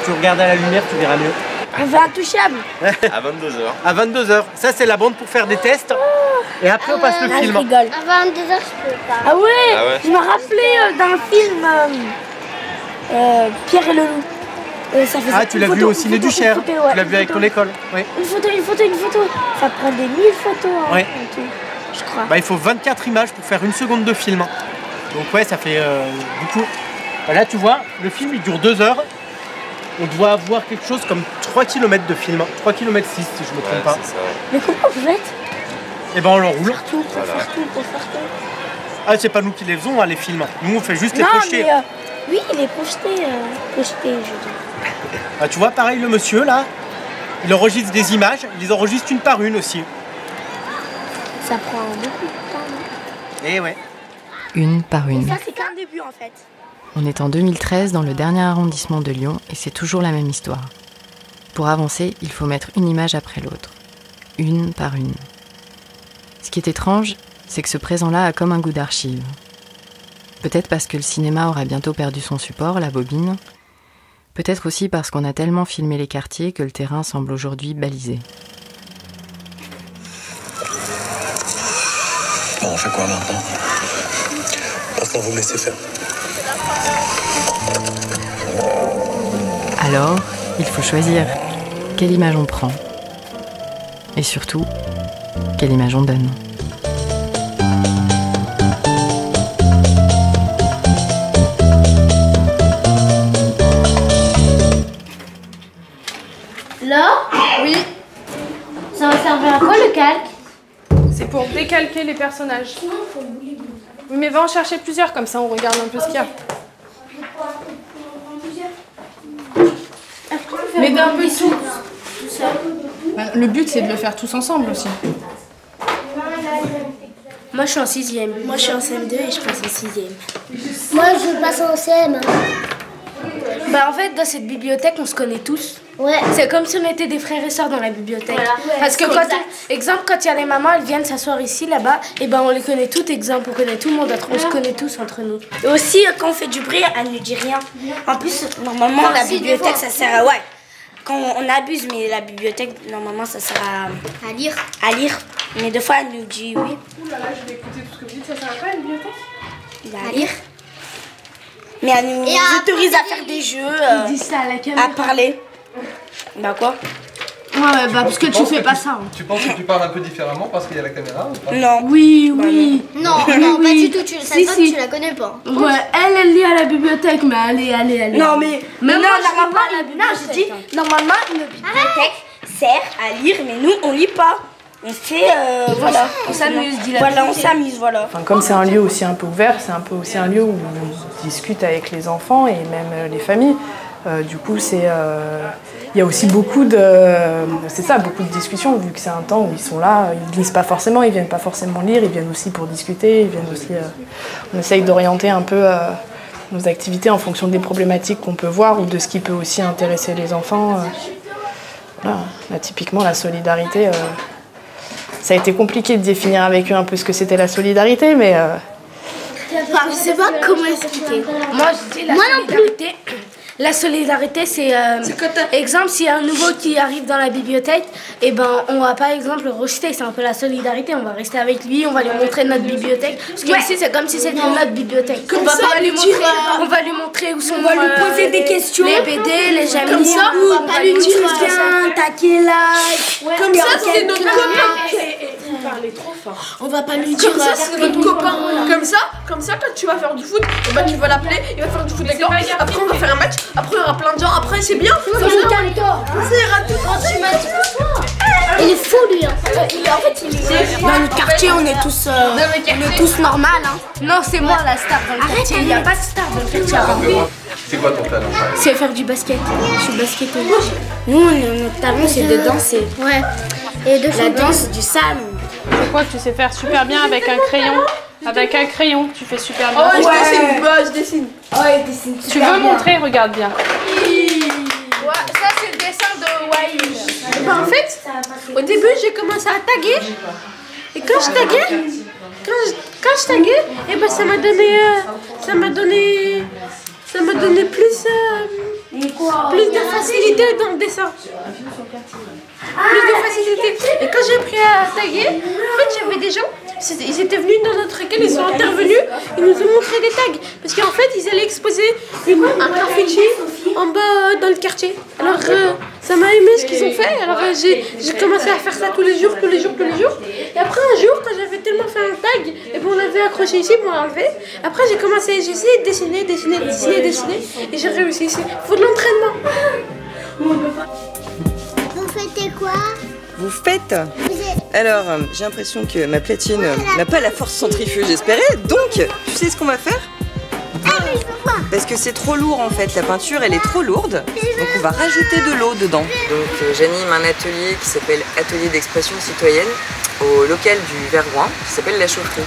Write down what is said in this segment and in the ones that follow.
tu regardes à la lumière, tu verras mieux. On fait Intouchable. À 22h. À 22h. Ça, c'est la bande pour faire des tests. Et après, on passe le film. Je rigole. À 22h, je peux pas. Ah ouais, Ah ouais. Je me rappelais d'un film Pierre et le loup. Ça faisait Tu l'as vu au ciné du Cher. Tu l'as vu avec ton école. Oui. Une photo. Ça prend des 1000 photos. Ouais. En tout, je crois. Bah, il faut 24 images pour faire 1 seconde de film. Donc ouais, ça fait beaucoup. Là, tu vois, le film, il dure 2 heures. On doit avoir quelque chose comme 3 km de film. 3 km 6 si je me trompe pas. C'est ça, ouais. Mais comment vous faites? Et ben on le roule. Pour faire tout. Ah, c'est pas nous qui les faisons, les films. Nous, on fait juste les Non, projeter. mais oui, il est projeté, je veux dire. Tu vois, pareil, le monsieur, là, il enregistre des images. Il les enregistre une par une aussi. Ça prend beaucoup de temps, non? Et ouais. Une par une. Ça, c'est qu'un début, en fait. On est en 2013 dans le dernier arrondissement de Lyon et c'est toujours la même histoire. Pour avancer, il faut mettre une image après l'autre. Une par une. Ce qui est étrange, c'est que ce présent-là a comme un goût d'archive. Peut-être parce que le cinéma aura bientôt perdu son support, la bobine. Peut-être aussi parce qu'on a tellement filmé les quartiers que le terrain semble aujourd'hui balisé. Bon, on fait quoi maintenant? Maintenant, vous me laissez faire. Alors, il faut choisir quelle image on prend. Et surtout, quelle image on donne. Là? Oui, Ça va servir à quoi le calque? c'est pour décalquer les personnages. Oui, mais va en chercher plusieurs, comme ça on regarde un peu ce qu'il y a. Mais d'un peu tout. Le but c'est de le faire tous ensemble aussi. Moi, je suis en 6e. Moi, je suis en CM2 et je passe en 6e. Moi, je passe en CM. Bah, en fait, dans cette bibliothèque, on se connaît tous. Ouais. C'est comme si on était des frères et sœurs dans la bibliothèque. Voilà. Parce que exemple, quand il y a les mamans, elles viennent s'asseoir ici, là-bas, et ben on les connaît toutes, exemple, on connaît tout le monde, on se connaît tous entre nous. Et aussi, quand on fait du bruit, elle ne dit rien. En plus, normalement, la bibliothèque, ça sert à... Ouais. Quand on abuse, mais la bibliothèque, normalement, ça sert À lire. à lire. Mais des fois, elle nous dit oui. Ouh là là, je vais écouter tout ce que vous dites, ça sert à quoi une bibliothèque? À lire. Mais elle nous autorise à faire des jeux, Dis ça à la caméra. à parler. Bah quoi? Ouais, bah parce que tu fais pas ça. Tu penses que tu parles un peu différemment parce qu'il y a la caméra ou pas? Non. Oui. Non, non, pas du tout. Tu, ça Si, se voit si. que tu la connais pas. Ouais, elle lit à la bibliothèque, mais allez. Non, mais Mais non, moi, je normalement, lis pas à la non, je dis, bibliothèque, normalement, une bibliothèque sert à lire, mais nous, on lit pas. On fait, voilà. On s'amuse, voilà, on s'amuse, voilà. Enfin, comme c'est un lieu aussi un peu ouvert, c'est un peu aussi un lieu où on discute avec les enfants et même les familles. Du coup, il y a aussi beaucoup de discussions, vu que c'est un temps où ils sont là, ils lisent pas forcément, ils viennent pas forcément lire, ils viennent aussi pour discuter, ils viennent aussi. On essaye d'orienter un peu nos activités en fonction des problématiques qu'on peut voir ou de ce qui peut aussi intéresser les enfants. Voilà. Là, typiquement, la solidarité. Ça a été compliqué de définir avec eux un peu ce que c'était la solidarité, mais... Enfin, je sais pas comment expliquer. Moi, je dis la solidarité. La solidarité, c'est exemple, s'il y a un nouveau qui arrive dans la bibliothèque, et ben on va pas exemple le rejeter, c'est un peu la solidarité, on va rester avec lui, on va lui montrer notre bibliothèque. Parce que ici c'est comme si c'était notre bibliothèque. On va lui montrer où sont On va lui poser des questions. les BD, les jammies. Comme ça, on va pas lui dire viens, t'as quel âge. Comme ça, c'est notre copain. Vous parlez trop fort. On va pas lui dire Comme ça, c'est notre copain. Comme ça, quand tu vas faire du foot, et bah, tu vas l'appeler, il va faire du foot avec toi. Après, on va faire un match. Après, il y aura plein de gens. Après, c'est bien. Ça ira tout. Il est fou, lui. Hein. dans le quartier, on est tous normal. Hein. Non, c'est moi la star dans le quartier. Il n'y a pas de star dans le quartier. C'est quoi ton talent? C'est faire du basket. Je suis basketteuse. Nous, notre talent, c'est de danser. Ouais. Et de La danse du salon. Je crois que tu sais faire super bien avec un crayon. Avec un crayon, tu fais super bien. Oh, je dessine. Ouais, dessine. Tu veux montrer? Regarde bien. Ouais, ça, c'est le dessin de Waïl. Bah, en fait, au début, j'ai commencé à taguer. Et quand je taguais, et ben ça m'a donné ça m'a donné plus de facilité dans le dessin. Plus de facilité. Et quand j'ai appris à taguer, en fait, j'avais des gens, ils étaient venus dans notre école, ils sont intervenus, ils nous ont montré des tags. Parce qu'en fait, ils allaient exposer un graffiti en bas dans le quartier. Alors, ça m'a aimé ce qu'ils ont fait. Alors, j'ai commencé à faire ça tous les jours. Et après, un jour, quand j'avais tellement fait un tag, et bon, on l'avait accroché ici pour l'enlever. Après, j'ai essayé de dessiner. Et j'ai réussi ici. Il faut de l'entraînement. Vous faites quoi? Vous faites? Alors, j'ai l'impression que ma platine n'a pas la force centrifuge j'espérais. Donc, tu sais ce qu'on va faire? Parce que c'est trop lourd en fait, la peinture elle est trop lourde, donc on va rajouter de l'eau dedans. Donc j'anime un atelier qui s'appelle Atelier d'expression citoyenne au local du Vergoin, qui s'appelle La Chaufferie.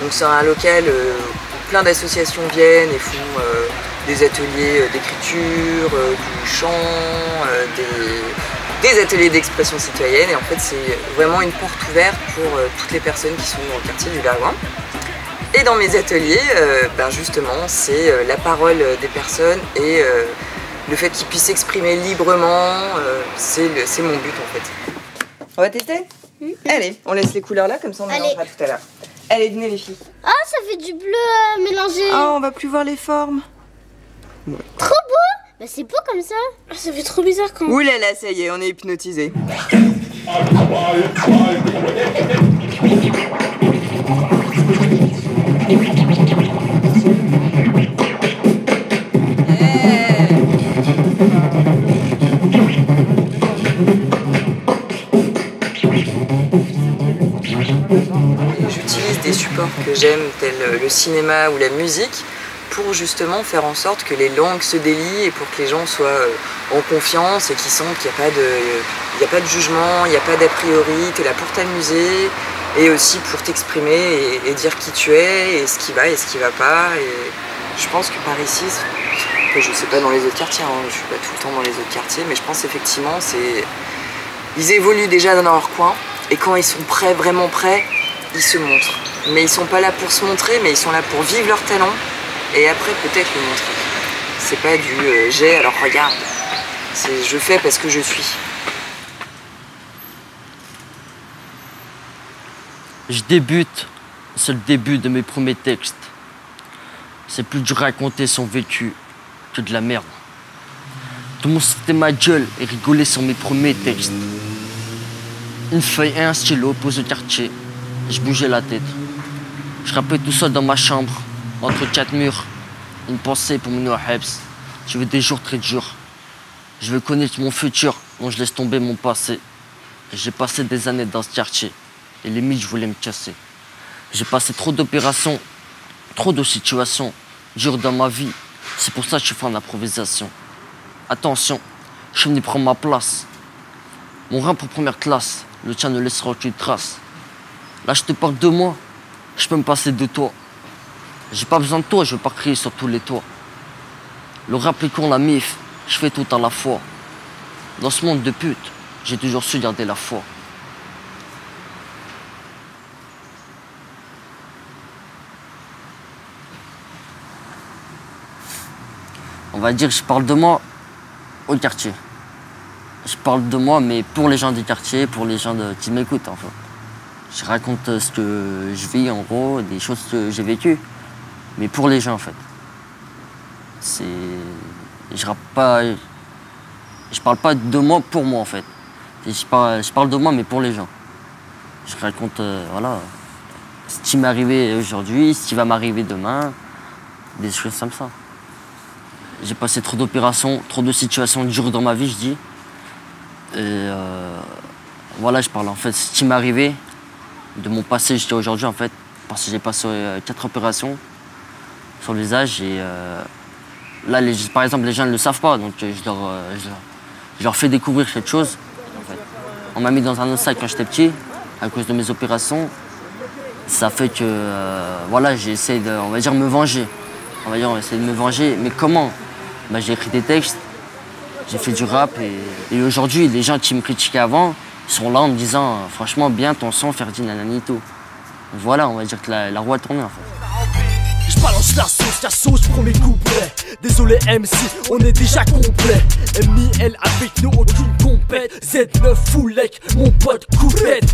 Donc c'est un local où plein d'associations viennent et font des ateliers d'écriture, du chant, des ateliers d'expression citoyenne, et en fait c'est vraiment une porte ouverte pour toutes les personnes qui sont dans le quartier du Vergoin. Et dans mes ateliers, justement, c'est la parole des personnes et le fait qu'ils puissent s'exprimer librement, c'est mon but en fait. On va tester? Allez, on laisse les couleurs là, comme ça on mélangera tout à l'heure. Allez, venez les filles. Ah, ça fait du bleu mélangé. Oh, on va plus voir les formes. Trop beau. Bah c'est beau comme ça. Ah, ça fait trop bizarre quand même. Ouh là là, ça y est, on est hypnotisés. J'utilise des supports que j'aime, tels le cinéma ou la musique, pour justement faire en sorte que les langues se délient et pour que les gens soient en confiance et qu'ils sentent qu'il n'y a pas de jugement, il n'y a pas d'a priori, tu es là pour t'amuser et aussi pour t'exprimer et dire qui tu es et ce qui va et ce qui va pas. Et je pense que par ici, je sais pas dans les autres quartiers, hein, je suis pas tout le temps dans les autres quartiers, mais je pense effectivement ils évoluent déjà dans leur coin et quand ils sont prêts, vraiment prêts, ils se montrent. Mais ils sont pas là pour se montrer, mais ils sont là pour vivre leur talent et après peut-être le montrer. C'est pas du j'ai alors regarde, c'est je fais parce que je suis. Je débute, c'est le début de mes premiers textes. C'est plus dur à raconter son vécu que de la merde. Tout le monde se foutait ma gueule et rigolait sur mes premiers textes. Une feuille et un stylo posés au quartier. Je bougeais la tête. Je rappais tout seul dans ma chambre, entre quatre murs. Une pensée pour mon Habs. Je veux des jours très durs. Je veux connaître mon futur, donc je laisse tomber mon passé. J'ai passé des années dans ce quartier. Et limite, je voulais me casser. J'ai passé trop d'opérations, trop de situations dures dans ma vie. C'est pour ça que je fais en improvisation. Attention, je suis venu prendre ma place. Mon rang pour première classe, le tien ne laissera aucune trace. Là, je te parle de moi, je peux me passer de toi. J'ai pas besoin de toi, je veux pas crier sur tous les toits. Le rap est con, la mif, je fais tout à la fois. Dans ce monde de pute, j'ai toujours su garder la foi. On va dire que je parle de moi au quartier. Je parle de moi, mais pour les gens du quartier, pour les gens qui m'écoutent, en fait. Je raconte ce que je vis, en gros, des choses que j'ai vécues, mais pour les gens, en fait. Je parle pas de moi pour moi, en fait. Je parle de moi, mais pour les gens. Je raconte, voilà, ce qui m'est arrivé aujourd'hui, ce qui va m'arriver demain, des choses comme ça. J'ai passé trop d'opérations, trop de situations dures dans ma vie, je dis. Et voilà, je parle en fait de ce qui m'est arrivé, de mon passé jusqu'à aujourd'hui en fait, parce que j'ai passé 4 opérations sur le visage et là, par exemple, les gens ne le savent pas, donc je leur fais découvrir quelque chose. En fait. On m'a mis dans un autre sac quand j'étais petit, à cause de mes opérations. Ça fait que, voilà, j'ai essayé de, on va dire, me venger. On va dire, on va essayer de me venger, mais comment? J'ai écrit des textes, j'ai fait du rap et aujourd'hui, les gens qui me critiquaient avant sont là en me disant franchement bien ton son, Ferdi, nananito. Voilà, on va dire que la roue a tourné en fait. Je balance la sauce. négociation, je prends mes couplets. Désolé MC, on est déjà complet. MIL avec nous, aucune compète. Z9 full leg, mon pote coupette.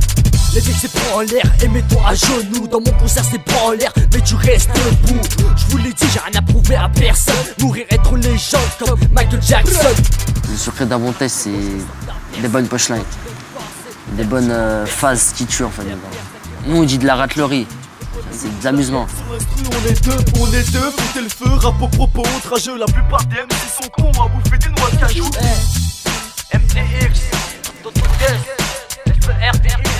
Les mecs c'est prends en l'air et mets-toi à genoux. Dans mon concert c'est prends en l'air mais tu restes debout. Je vous l'ai dit, j'ai rien à prouver à personne. Mourir être légende comme Michael Jackson. Le secret d'un bon test c'est des bonnes punchlines. Des bonnes phases qui tuent en fait. Nous on dit de la raclerie. C'est de l'amusement. On est deux, foutez le feu, rap au propos outrageux. La plupart des MC sont cons à bouffer des noix de cajou. MTX, d'autres guests, FERDX.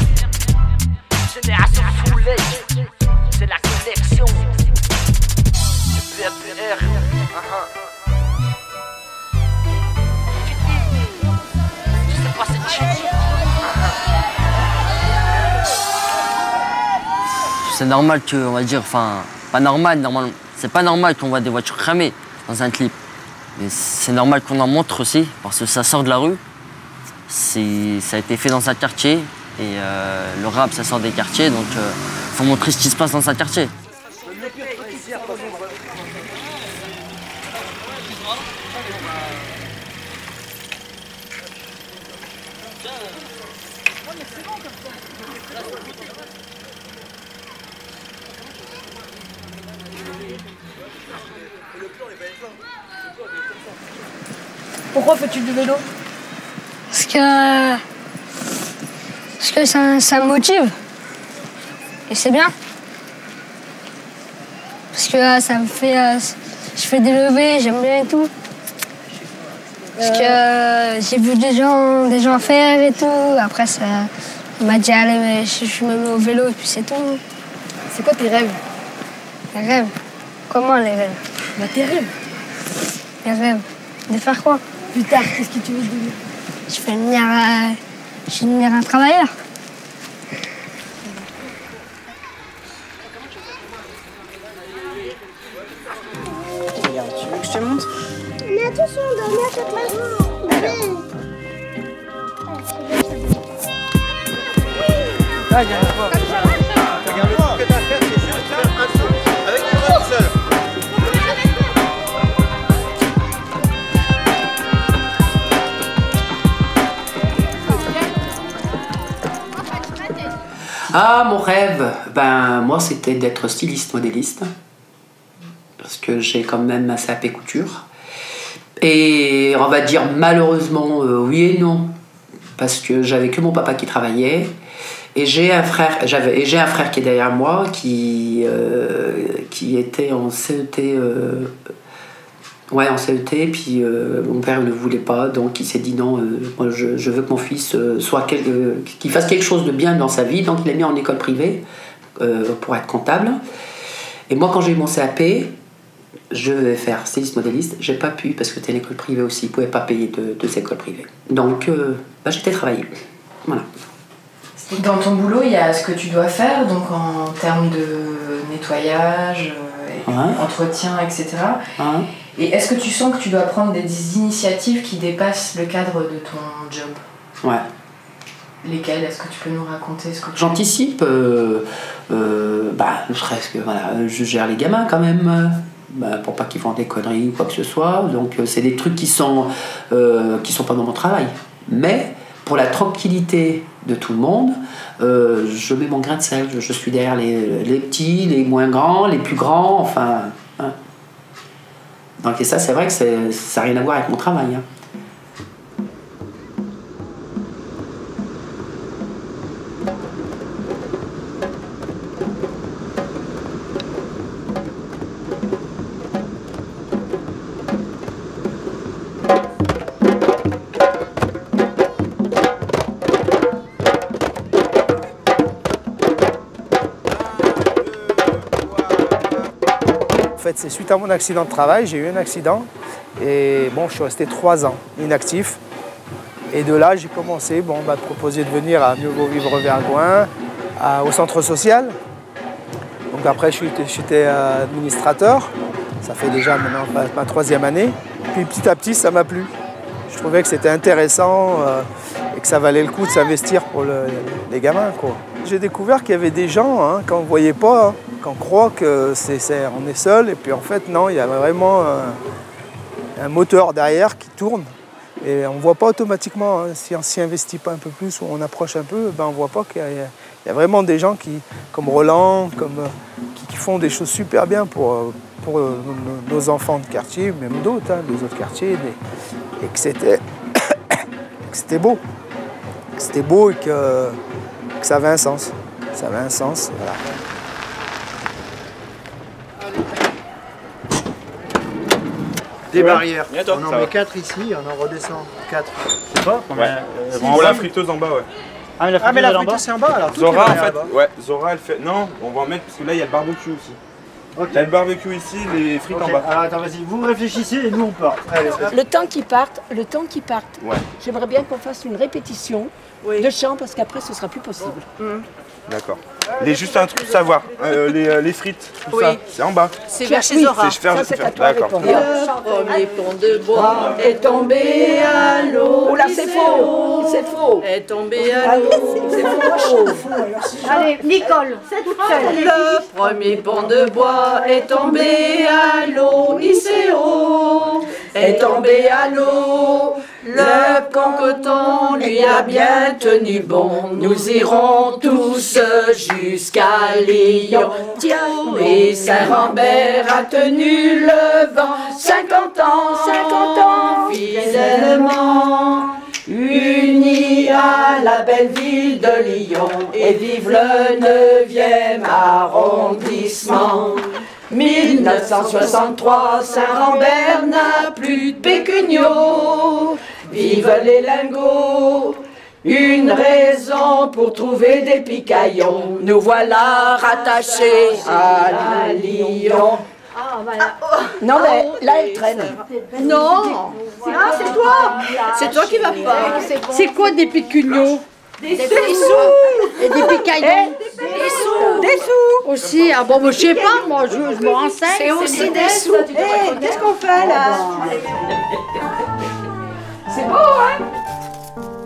Génération full leg, c'est la connexion. FPR, je sais pas c'est cheating. C'est normal que, on va dire, enfin, pas normal, c'est pas normal qu'on voit des voitures cramées dans un clip. Mais c'est normal qu'on en montre aussi, parce que ça sort de la rue. Ça a été fait dans un quartier, et le rap, ça sort des quartiers, donc faut montrer ce qui se passe dans un quartier. Pourquoi fais-tu du vélo? Parce que ça me motive. Et c'est bien. Parce que ça me fait... je fais des levées, j'aime bien et tout. Parce que j'ai vu des gens faire et tout. Après, on m'a dit, allez, je me mets au vélo et puis c'est tout. C'est quoi tes rêves? Les rêves? Comment les rêves? Bah tes rêves. Les rêves? De faire quoi? Plus tard, qu'est-ce que tu veux devenir? Je vais devenir un travailleur. Regarde, tu veux que je te montre? Mais attention, dormir à chaque fois. Regarde-moi. Regarde-moi. Ce que t'as à faire, c'est juste faire un truc avec les bras tout seul. Ah, mon rêve, moi c'était d'être styliste modéliste, parce que j'ai quand même un CAP couture. Et on va dire malheureusement oui et non, parce que j'avais que mon papa qui travaillait, et j'ai un frère qui est derrière moi qui était en CET. Ouais, en CET, puis mon père ne voulait pas, donc il s'est dit non, moi je veux que mon fils qu'il fasse quelque chose de bien dans sa vie, donc il l'a mis en école privée pour être comptable. Et moi, quand j'ai eu mon CAP, je vais faire styliste modéliste, j'ai pas pu, parce que c'était une école privée aussi, ils pouvaient pas payer deux écoles privées. Donc j'étais travailler. Voilà. Dans ton boulot, il y a ce que tu dois faire, donc en termes de nettoyage, entretien, etc. Et est-ce que tu sens que tu dois prendre des initiatives qui dépassent le cadre de ton job? Ouais. Lesquelles? Est-ce que tu peux nous raconter ce que tu... J'anticipe, ne serait-ce que je gère les gamins quand même, pour pas qu'ils font des conneries ou quoi que ce soit. Donc c'est des trucs qui sont pas dans mon travail. Mais pour la tranquillité de tout le monde, je mets mon grain de sel. Je suis derrière les petits, les moins grands, les plus grands, enfin... Hein. Donc et ça, c'est vrai que ça n'a rien à voir avec mon travail. Hein. En fait, c'est suite à mon accident de travail, j'ai eu un accident et bon, je suis resté 3 ans inactif. Et de là, j'ai commencé à proposer de venir à Mieux Vaut Vivre Vergoing, au centre social. Donc après, j'étais administrateur. Ça fait déjà maintenant ma 3e année. Puis petit à petit, ça m'a plu. Je trouvais que c'était intéressant et que ça valait le coup de s'investir pour les gamins, quoi. J'ai découvert qu'il y avait des gens qu'on ne voyait pas qu'on croit qu'on est seul, et puis en fait non, il y a vraiment un moteur derrière qui tourne. Et on ne voit pas automatiquement, hein, si on s'y investit pas un peu plus ou on approche un peu, ben on ne voit pas qu'il y a vraiment des gens comme Roland, qui font des choses super bien pour nos enfants de quartier, même d'autres, hein, des autres quartiers, et que c'était beau. Que c'était beau et que ça avait un sens. Ça avait un sens, voilà. Des barrières. On en met 4 ici, on en redescend 4. C'est pas la friteuse en bas, ouais. Ah, mais la friteuse c'est en bas alors. Zora, en fait, ouais, Zora elle fait. Non, on va en mettre parce que là il y a le barbecue aussi. Okay. Il y a le barbecue ici, les frites en bas. Alors attends, vas-y, vous réfléchissez et nous on part. Allez, le temps qu'ils partent, ouais. J'aimerais bien qu'on fasse une répétition de chant parce qu'après ce sera plus possible. D'accord. Juste un truc à savoir, les frites, tout ça, c'est en bas. C'est vers chez Zora. D'accord. Le premier pont de bois est tombé à l'eau. Oula, c'est faux, c'est faux. Est tombé à l'eau, c'est faux. Allez, Nicole, c'est toute seule. Le premier pont de bois est tombé à l'eau, Nicéo est tombé à l'eau. Le cancoton lui a bien tenu bon. Nous irons tous jusqu'à Lyon. Et Saint-Rambert a tenu le vent. 50 ans, fidèlement. Unis à la belle ville de Lyon. Et vive le 9e arrondissement. 1963, Saint-Rambert n'a plus de pécuniaux. Vive les lingots, une raison pour trouver des picaillons. Nous voilà rattachés à Lyon. Ah, voilà. Non mais là elle traîne. Non, c'est toi. C'est toi qui vas pas. C'est quoi des pécuniaux? Des sous. Et des picaillons. Des sous. Aussi, ah bon, je sais pas, moi je me renseigne. C'est aussi des sous. Qu'est-ce qu'on fait là? C'est beau, hein?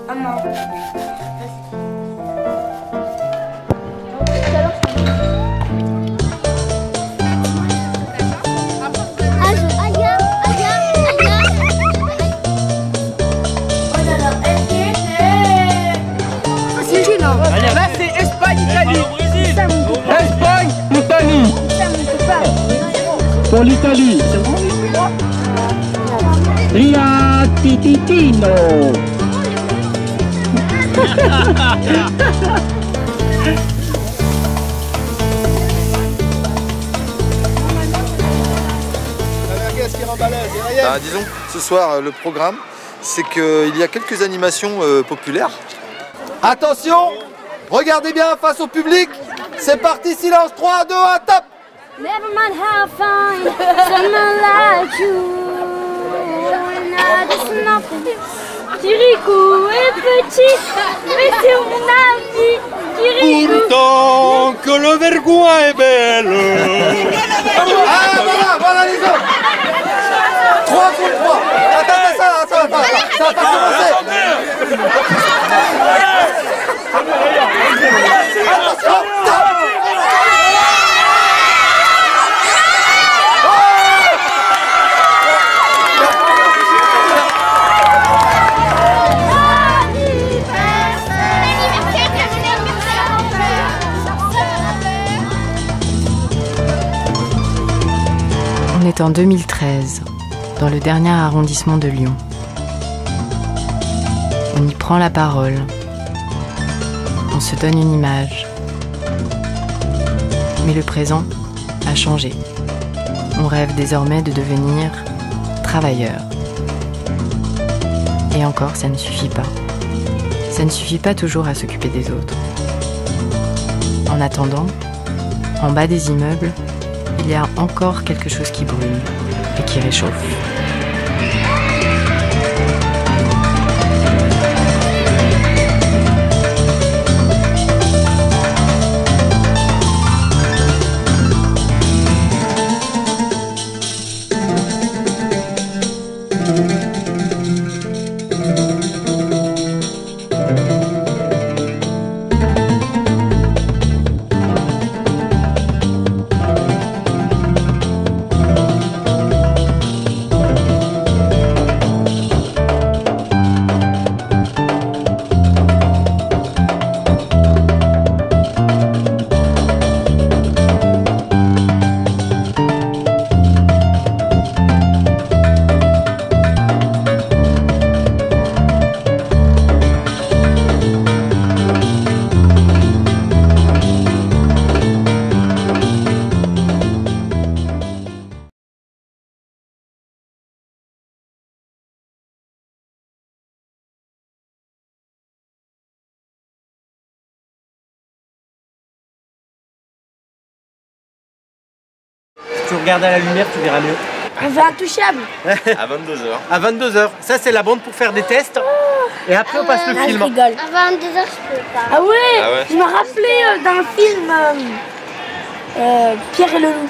Ah non. Là c'est Espagne-Italie. Espagne-Italie. Pour l'Italie. Riatititino. Disons, ce soir, le programme, c'est qu'il y a quelques animations populaires. Attention, regardez bien face au public. C'est parti, silence, 3, 2, 1, top. Never mind how fine someone like you. It's nothing. Kirikou est petit, mais c'est mon ami. Kirikou. Pourtant que le vergouin est belle. Ah voilà les autres. 3 contre 3. Attends, ça va pas commencer. Attention, top. On est en 2013, dans le dernier arrondissement de Lyon. On y prend la parole. On se donne une image. Mais le présent a changé. On rêve désormais de devenir travailleurs. Et encore, ça ne suffit pas. Ça ne suffit pas toujours à s'occuper des autres. En attendant, en bas des immeubles, il y a encore quelque chose qui brûle et qui réchauffe. Si tu regardes à la lumière, tu verras mieux. On fait Intouchable. À 22h. À 22h. Ça, c'est la bande pour faire des tests. Et après, on passe le film. Je rigole. À 22h, je peux pas. Ah ouais, Ah ouais. Je me rappelais d'un film Pierre et le loup.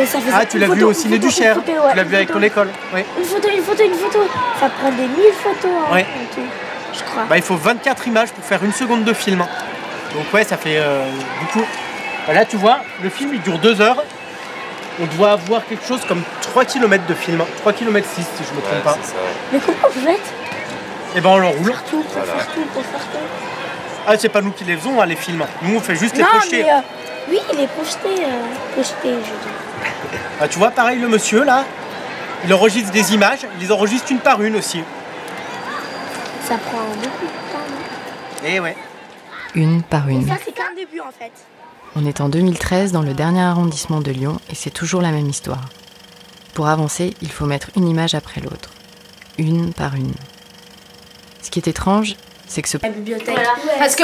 Ça faisait Ah, tu l'as vu au ciné du Cher. Ouais, tu l'as vu avec ton école. Oui. Une photo. Ça prend des 1000 photos. Hein, Ouais. en tout, je crois. Bah, il faut 24 images pour faire une seconde de film. Donc ouais, ça fait beaucoup. Bah, là, tu vois, le film, il dure 2 heures. On doit avoir quelque chose comme 3 km de film. 3 km 6, si je me trompe pas. Mais comment vous faites? Et ben on l'enroule. Pour faire tout. Ah, c'est pas nous qui les faisons, hein, les films. Nous, on fait juste les Non, projeter. mais oui, il est projeté, je dis. Ah, tu vois, pareil, le monsieur, là, il enregistre des images. Il les enregistre une par une aussi. Ça prend beaucoup de temps, non? Eh ouais. Une par une. Ça, c'est qu'un début, en fait. On est en 2013 dans le dernier arrondissement de Lyon et c'est toujours la même histoire. Pour avancer, il faut mettre une image après l'autre. Une par une. Ce qui est étrange, c'est que La bibliothèque. Voilà. Parce que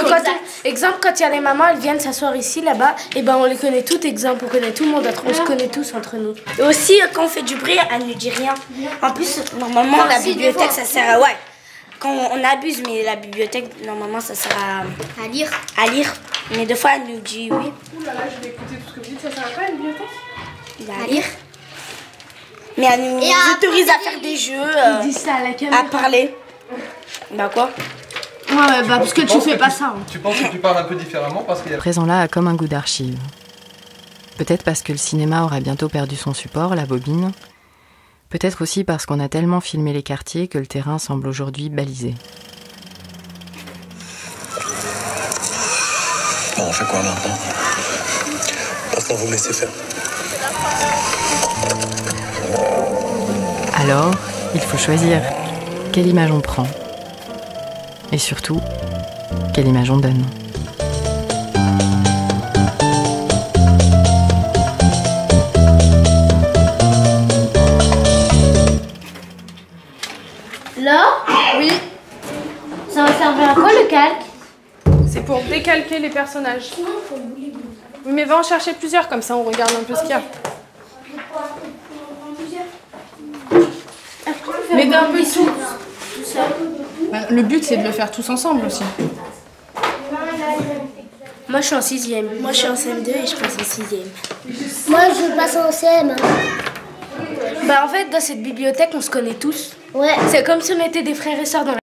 quand il y a les mamans, elles viennent s'asseoir ici, là-bas, et ben on les connaît toutes, exemple, on connaît tout le monde, on se connaît tous entre nous. Et aussi, quand on fait du bruit, elle ne dit rien. En plus, normalement, la bibliothèque, ça sert à... Ouais, quand on abuse, mais la bibliothèque, normalement, ça sert à lire. À lire. Mais des fois, elle nous dit oui. Ouh là là, je vais écouter tout ce que vous dites, ça sert à quoi la bibliothèque? À lire. Mais elle nous autorise à faire des jeux, Ils disent ça à la caméra. à parler. Bah quoi? Ouais, bah parce que tu fais pas ça. Tu penses que tu parles un peu différemment parce qu'il y a... présent là a comme un goût d'archive. Peut-être parce que le cinéma aura bientôt perdu son support, la bobine. Peut-être aussi parce qu'on a tellement filmé les quartiers que le terrain semble aujourd'hui balisé. Bon, on fait quoi maintenant? Maintenant, vous me laissez faire. Alors, il faut choisir quelle image on prend. Et surtout, quelle image on donne. Là? Oui. Ça va servir à quoi le calque? C'est pour décalquer les personnages. Oui, mais va en chercher plusieurs, comme ça on regarde un peu ce qu'il y a. Mais d'un peu tout seul. Le but, c'est de le faire tous ensemble aussi. Moi, je suis en 6e. Moi, je suis en CM2 et je passe en 6e. Moi, je passe en CM. Bah, en fait, dans cette bibliothèque, on se connaît tous. Ouais. C'est comme si on était des frères et sœurs dans la